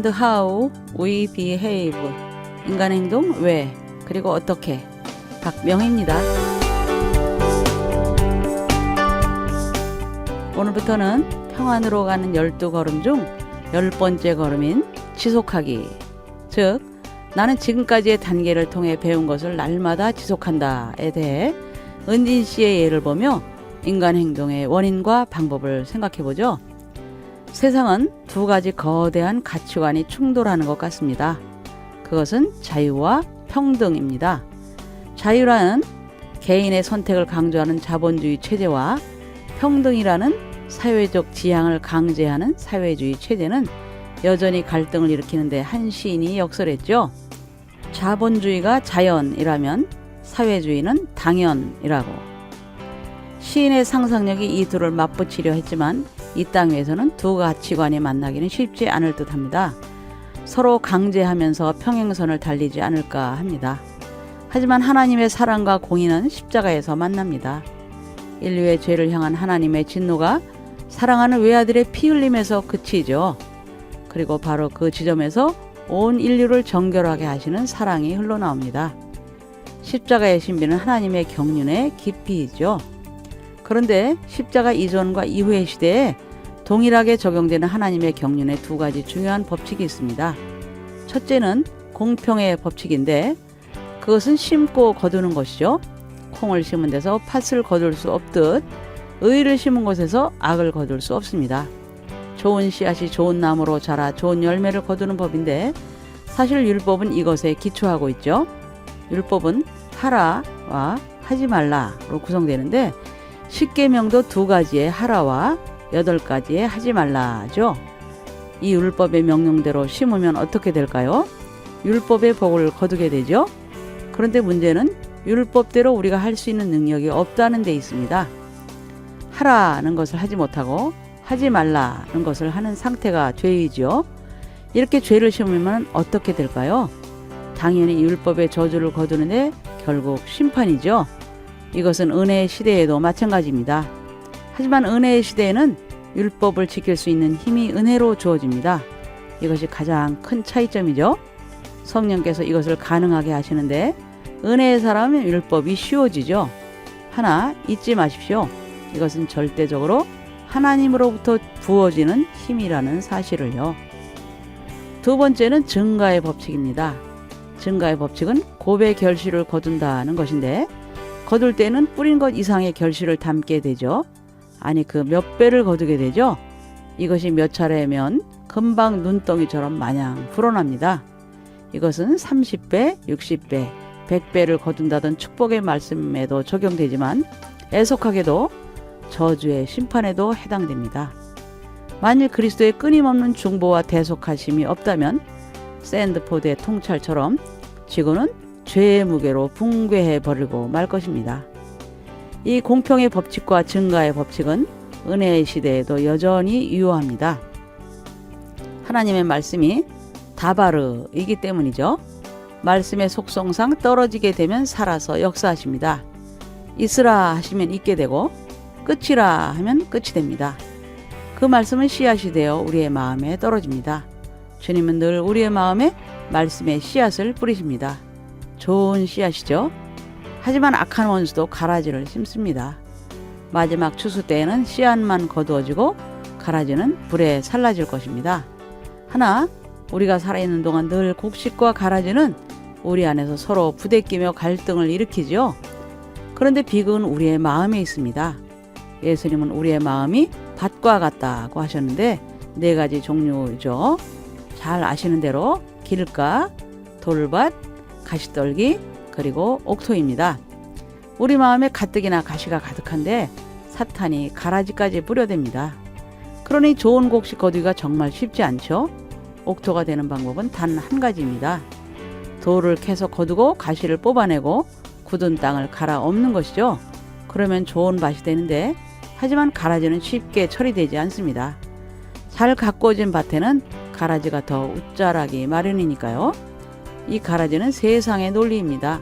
and how we behave. 인간 행동 왜 그리고 어떻게. 박명희입니다. 오늘부터는 평안으로 가는 12걸음 중 10번째 걸음인 지속하기. 즉 나는 지금까지의 단계를 통해 배운 것을 날마다 지속한다에 대해 은진 씨의 예를 보며 인간 행동의 원인과 방법을 생각해보죠. 세상은 두 가지 거대한 가치관이 충돌하는 것 같습니다. 그것은 자유와 평등입니다. 자유라는 개인의 선택을 강조하는 자본주의 체제와 평등이라는 사회적 지향을 강제하는 사회주의 체제는 여전히 갈등을 일으키는데 한 시인이 역설했죠. 자본주의가 자연이라면 사회주의는 당연이라고. 시인의 상상력이 이 둘을 맞붙이려 했지만 이 땅 위에서는 두 가치관이 만나기는 쉽지 않을 듯합니다. 서로 강제하면서 평행선을 달리지 않을까 합니다. 하지만 하나님의 사랑과 공의는 십자가에서 만납니다. 인류의 죄를 향한 하나님의 진노가 사랑하는 외아들의 피 흘림에서 그치죠. 그리고 바로 그 지점에서 온 인류를 정결하게 하시는 사랑이 흘러나옵니다. 십자가의 신비는 하나님의 경륜에 깊이 있죠. 그런데 십자가 이전과 이후의 시대에 동일하게 적용되는 하나님의 경륜에 두 가지 중요한 법칙이 있습니다. 첫째는 공평의 법칙인데 그것은 심고 거두는 것이죠. 콩을 심은 데서 팥을 거둘 수 없듯 의를 심은 곳에서 악을 거둘 수 없습니다. 좋은 씨앗이 좋은 나무로 자라 좋은 열매를 거두는 법인데 사실 율법은 이것에 기초하고 있죠. 율법은 하라와 하지 말라로 구성되는데 십계명도 두 가지의 하라와 8가지의 하지 말라죠. 이 율법의 명령대로 심으면 어떻게 될까요? 율법의 복을 거두게 되죠. 그런데 문제는 율법대로 우리가 할 수 있는 능력이 없다는 데 있습니다. 하라는 것을 하지 못하고 하지 말라는 것을 하는 상태가 죄이죠. 이렇게 죄를 심으면 어떻게 될까요? 당연히 율법의 저주를 거두는데 결국 심판이죠. 이것은 은혜의 시대에도 마찬가지입니다. 하지만 은혜의 시대에는 율법을 지킬 수 있는 힘이 은혜로 주어집니다. 이것이 가장 큰 차이점이죠. 성령께서 이것을 가능하게 하시는데 은혜의 사람은 율법이 쉬워지죠. 하나 잊지 마십시오. 이것은 절대적으로 하나님으로부터 부어지는 힘이라는 사실을요. 두 번째는 증가의 법칙입니다. 증가의 법칙은 곱의 결실을 거둔다는 것인데 거둘 때는 뿌린 것 이상의 결실을 담게 되죠. 아니 그 몇 배를 거두게 되죠. 이것이 몇 차례면 금방 눈덩이처럼 마냥 불어납니다. 이것은 30배, 60배, 100배를 거둔다던 축복의 말씀에도 적용되지만 애석하게도 저주의 심판에도 해당됩니다. 만일 그리스도의 끊임없는 중보와 대속하심이 없다면 샌드포드의 통찰처럼 지구는 죄의 무게로 붕괴해 버리고 말 것입니다. 이 공평의 법칙과 증가의 법칙은 은혜의 시대에도 여전히 유효합니다. 하나님의 말씀이 다바르이기 때문이죠. 말씀의 속성상 떨어지게 되면 살아서 역사하십니다. 있으라 하시면 있게 되고 끝이라 하면 끝이 됩니다. 그 말씀은 씨앗이 되어 우리의 마음에 떨어집니다. 주님은 늘 우리의 마음에 말씀의 씨앗을 뿌리십니다. 좋은 씨앗이죠. 하지만 악한 원수도 가라지를 심습니다. 마지막 추수 때에는 씨앗만 거두어지고 가라지는 불에 살라질 것입니다. 하나 우리가 살아있는 동안 늘 곡식과 가라지는 우리 안에서 서로 부대끼며 갈등을 일으키죠. 그런데 비극은 우리의 마음에 있습니다. 예수님은 우리의 마음이 밭과 같다고 하셨는데 4가지 종류죠. 잘 아시는 대로 길가, 돌밭, 가시떨기, 그리고 옥토입니다. 우리 마음에 가뜩이나 가시가 가득한데 사탄이 가라지까지 뿌려댑니다. 그러니 좋은 곡식 거두기가 정말 쉽지 않죠. 옥토가 되는 방법은 단 한 가지입니다. 돌을 캐서 거두고 가시를 뽑아내고 굳은 땅을 갈아 엎는 것이죠. 그러면 좋은 밭이 되는데 하지만 가라지는 쉽게 처리되지 않습니다. 잘 가꾸어진 밭에는 가라지가 더 웃자라기 마련이니까요. 이 가라지는 세상의 논리입니다.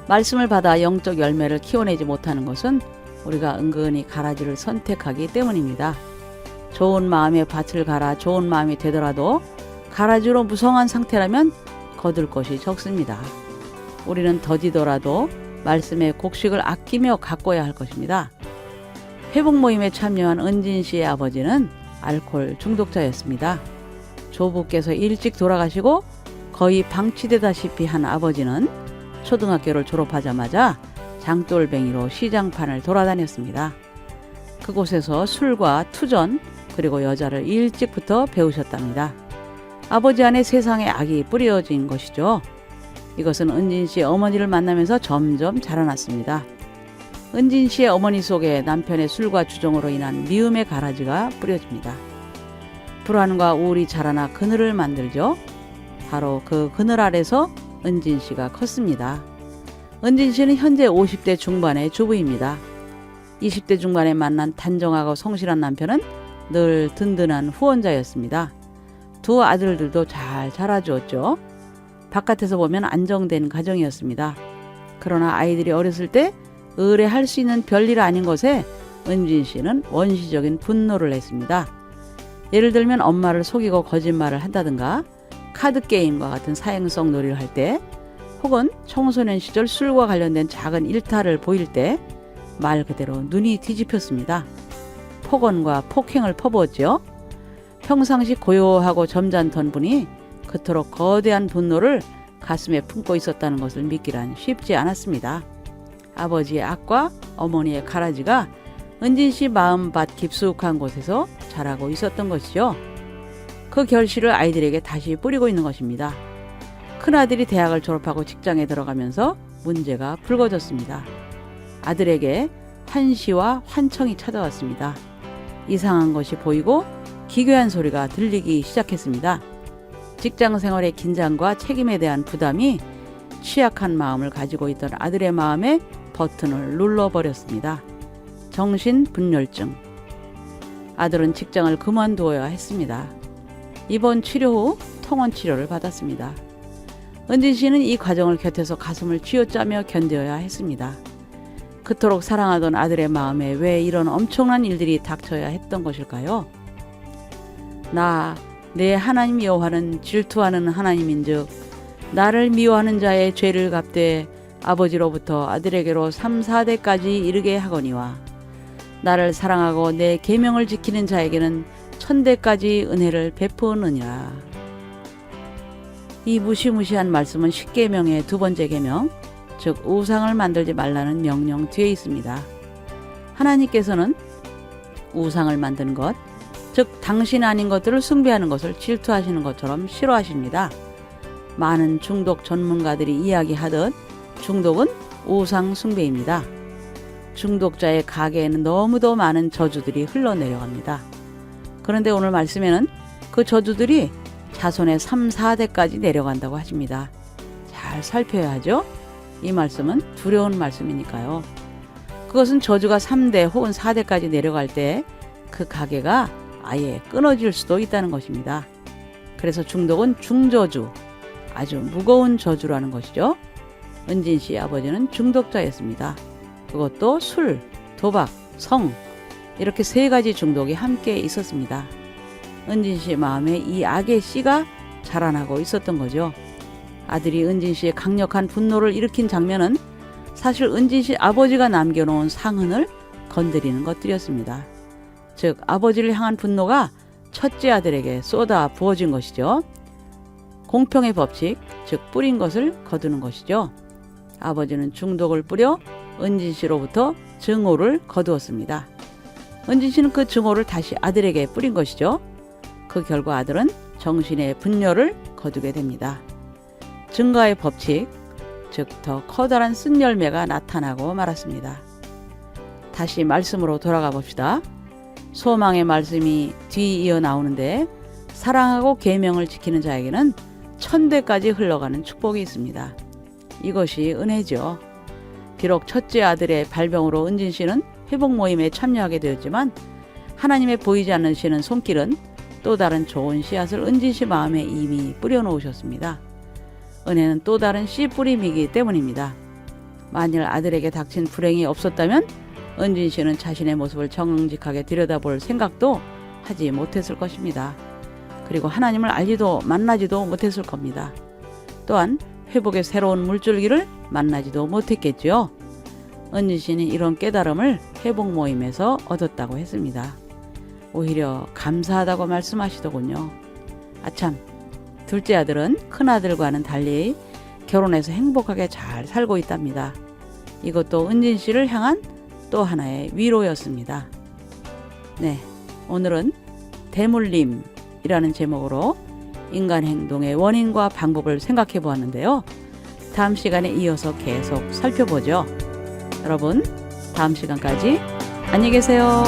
말씀을 받아 영적 열매를 키워내지 못하는 것은 우리가 은근히 가라지를 선택하기 때문입니다. 좋은 마음의 밭을 갈아 좋은 마음이 되더라도 가라지로 무성한 상태라면 거둘 것이 적습니다. 우리는 더디더라도 말씀의 곡식을 아끼며 가꿔야 할 것입니다. 회복 모임에 참여한 은진 씨의 아버지는 알코올 중독자였습니다. 조부께서 일찍 돌아가시고 거의 방치되다시피 한 아버지는 초등학교를 졸업하자마자 장돌뱅이로 시장판을 돌아다녔습니다. 그곳에서 술과 투전 그리고 여자를 일찍부터 배우셨답니다. 아버지 안에 세상에 악이 뿌려진 것이죠. 이것은 은진 씨의 어머니를 만나면서 점점 자라났습니다. 은진 씨의 어머니 속에 남편의 술과 주정으로 인한 미움의 가라지가 뿌려집니다. 불안과 우울이 자라나 그늘을 만들죠. 바로 그 그늘 아래서 은진 씨가 컸습니다. 은진 씨는 현재 50대 중반의 주부입니다. 20대 중반에 만난 단정하고 성실한 남편은 늘 든든한 후원자였습니다. 두 아들들도 잘 자라주었죠. 바깥에서 보면 안정된 가정이었습니다. 그러나 아이들이 어렸을 때 의뢰할 수 있는 별일 아닌 것에 은진 씨는 원시적인 분노를 했습니다. 예를 들면 엄마를 속이고 거짓말을 한다든가 카드게임과 같은 사행성 놀이를 할 때 혹은 청소년 시절 술과 관련된 작은 일탈을 보일 때 말 그대로 눈이 뒤집혔습니다. 폭언과 폭행을 퍼부었죠. 평상시 고요하고 점잖던 분이 그토록 거대한 분노를 가슴에 품고 있었다는 것을 믿기란 쉽지 않았습니다. 아버지의 악과 어머니의 가라지가 은진 씨 마음밭 깊숙한 곳에서 자라고 있었던 것이죠. 그 결실을 아이들에게 다시 뿌리고 있는 것입니다. 큰아들이 대학을 졸업하고 직장에 들어가면서 문제가 불거졌습니다. 아들에게 환시와 환청이 찾아왔습니다. 이상한 것이 보이고 기괴한 소리가 들리기 시작했습니다. 직장 생활의 긴장과 책임에 대한 부담이 취약한 마음을 가지고 있던 아들의 마음에 버튼을 눌러버렸습니다. 정신분열증. 아들은 직장을 그만두어야 했습니다. 입원 치료 후 통원 치료를 받았습니다. 은진 씨는 이 과정을 곁에서 가슴을 쥐어짜며 견뎌야 했습니다. 그토록 사랑하던 아들의 마음에 왜 이런 엄청난 일들이 닥쳐야 했던 것일까요? 내 하나님 여호와는 질투하는 하나님인즉 나를 미워하는 자의 죄를 갚되 아버지로부터 아들에게로 3, 4대까지 이르게 하거니와 나를 사랑하고 내 계명을 지키는 자에게는 1000대까지 은혜를 베푸느니라. 이 무시무시한 말씀은 십계명의 두 번째 계명, 즉 우상을 만들지 말라는 명령 뒤에 있습니다. 하나님께서는 우상을 만드는 것, 즉 당신 아닌 것들을 숭배하는 것을 질투하시는 것처럼 싫어하십니다. 많은 중독 전문가들이 이야기하듯 중독은 우상 숭배입니다. 중독자의 가게에는 너무도 많은 저주들이 흘러내려갑니다. 그런데 오늘 말씀에는 그 저주들이 자손의 3, 4대까지 내려간다고 하십니다. 잘 살펴야 하죠. 이 말씀은 두려운 말씀이니까요. 그것은 저주가 3대 혹은 4대까지 내려갈 때 그 가게가 아예 끊어질 수도 있다는 것입니다. 그래서 중독은 중저주, 아주 무거운 저주라는 것이죠. 은진 씨의 아버지는 중독자였습니다. 그것도 술, 도박, 성, 이렇게 3가지 중독이 함께 있었습니다. 은진 씨 마음에 이 악의 씨가 자라나고 있었던 거죠. 아들이 은진 씨의 강력한 분노를 일으킨 장면은 사실 은진 씨 아버지가 남겨놓은 상흔을 건드리는 것들이었습니다. 즉 아버지를 향한 분노가 첫째 아들에게 쏟아 부어진 것이죠. 공평의 법칙, 즉 뿌린 것을 거두는 것이죠. 아버지는 중독을 뿌려 은진 씨로부터 증오를 거두었습니다. 은진 씨는 그 증오를 다시 아들에게 뿌린 것이죠. 그 결과 아들은 정신의 분열을 거두게 됩니다. 증가의 법칙, 즉 더 커다란 쓴 열매가 나타나고 말았습니다. 다시 말씀으로 돌아가 봅시다. 소망의 말씀이 뒤이어 나오는데 사랑하고 계명을 지키는 자에게는 1000대까지 흘러가는 축복이 있습니다. 이것이 은혜죠. 비록 첫째 아들의 발병으로 은진 씨는 회복 모임에 참여하게 되었지만 하나님의 보이지 않으시는 손길은 또 다른 좋은 씨앗을 은진 씨 마음에 이미 뿌려놓으셨습니다. 은혜는 또 다른 씨 뿌림이기 때문입니다. 만일 아들에게 닥친 불행이 없었다면 은진 씨는 자신의 모습을 정직하게 들여다볼 생각도 하지 못했을 것입니다. 그리고 하나님을 알지도 만나지도 못했을 겁니다. 또한 회복의 새로운 물줄기를 만나지도 못했겠지요. 은진 씨는 이런 깨달음을 회복 모임에서 얻었다고 했습니다. 오히려 감사하다고 말씀하시더군요. 아참, 둘째 아들은 큰아들과는 달리 결혼해서 행복하게 잘 살고 있답니다. 이것도 은진 씨를 향한 또 하나의 위로였습니다. 네, 오늘은 대물림이라는 제목으로 인간 행동의 원인과 방법을 생각해 보았는데요. 다음 시간에 이어서 계속 살펴보죠. 여러분, 다음 시간까지 안녕히 계세요.